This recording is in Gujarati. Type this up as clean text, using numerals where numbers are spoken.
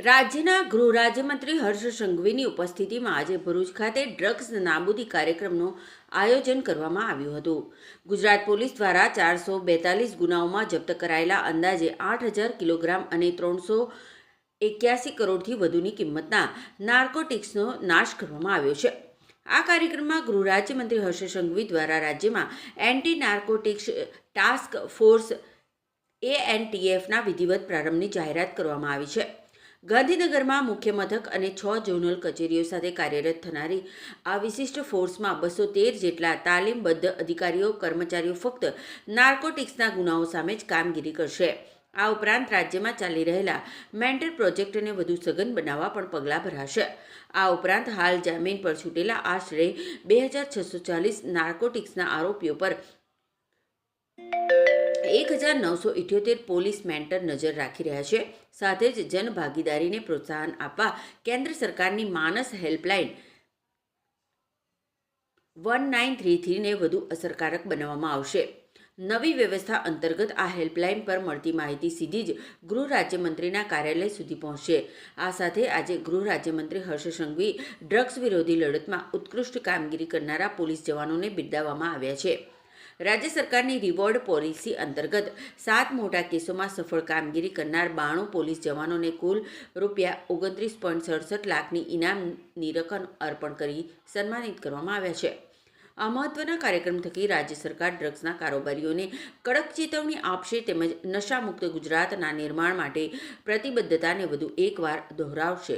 રાજ્યના ગૃહ રાજ્યમંત્રી હર્ષ સંઘવીની ઉપસ્થિતિમાં આજે ભરૂચ ખાતે ડ્રગ્સ નાબૂદી કાર્યક્રમનું આયોજન કરવામાં આવ્યું હતું. ગુજરાત પોલીસ દ્વારા 442 ગુનાઓમાં જપ્ત કરાયેલા અંદાજે 8,000 કિલોગ્રામ અને 381 કરોડથી વધુની કિંમતના નાર્કોટિક્સનો નાશ કરવામાં આવ્યો છે. આ કાર્યક્રમમાં ગૃહ રાજ્યમંત્રી હર્ષ સંઘવી દ્વારા રાજ્યમાં એન્ટી નાર્કોટિક્સ ટાસ્ક ફોર્સ ANTFના વિધિવત પ્રારંભની જાહેરાત કરવામાં આવી છે. ગાંધીનગરમાં મુખ્ય મથક અને 6 ઝોનલ કચેરીઓ સાથે કાર્યરત થનારી આ વિશિષ્ટ ફોર્સમાં 213 જેટલા તાલીમબદ્ધ અધિકારીઓ કર્મચારીઓ ફક્ત નાર્કોટિક્સના ગુનાઓ સામે જ કામગીરી કરશે. આ ઉપરાંત રાજ્યમાં ચાલી રહેલા મેન્ટર પ્રોજેક્ટને વધુ સઘન બનાવવા પણ પગલાં ભરાશે. આ ઉપરાંત હાલ જામીન પર છૂટેલા આશરે 2,640 નાર્કોટિક્સના આરોપીઓ પર 1,978 પોલીસ મેન્ટર નજર રાખી રહ્યા છે. સાથે જ જનભાગીદારીને પ્રોત્સાહન આપવા કેન્દ્ર સરકારની માનસ હેલ્પલાઇન 1933ને વધુ અસરકારક બનાવવામાં આવશે. નવી વ્યવસ્થા અંતર્ગત આ હેલ્પલાઇન પર મળતી માહિતી સીધી જ ગૃહ રાજ્યમંત્રીના કાર્યાલય સુધી પહોંચશે. આ સાથે આજે ગૃહ રાજ્યમંત્રી હર્ષ સંઘવી ડ્રગ્સ વિરોધી લડતમાં ઉત્કૃષ્ટ કામગીરી કરનારા પોલીસ જવાનોને બિરદાવવામાં આવ્યા છે. રાજ્ય સરકારની રિવોર્ડ પોલિસી અંતર્ગત 7 મોટા કેસોમાં સફળ કામગીરી કરનાર 92 પોલીસ જવાનોને કુલ ₹29.67 લાખની ઇનામની રકમ અર્પણ કરી સન્માનિત કરવામાં આવ્યા છે. આ મહત્વના કાર્યક્રમ થકી રાજ્ય સરકાર ડ્રગ્સના કારોબારીઓને કડક ચેતવણી આપશે તેમજ નશામુક્ત ગુજરાતના નિર્માણ માટે પ્રતિબદ્ધતાને વધુ એકવાર દોહરાવશે.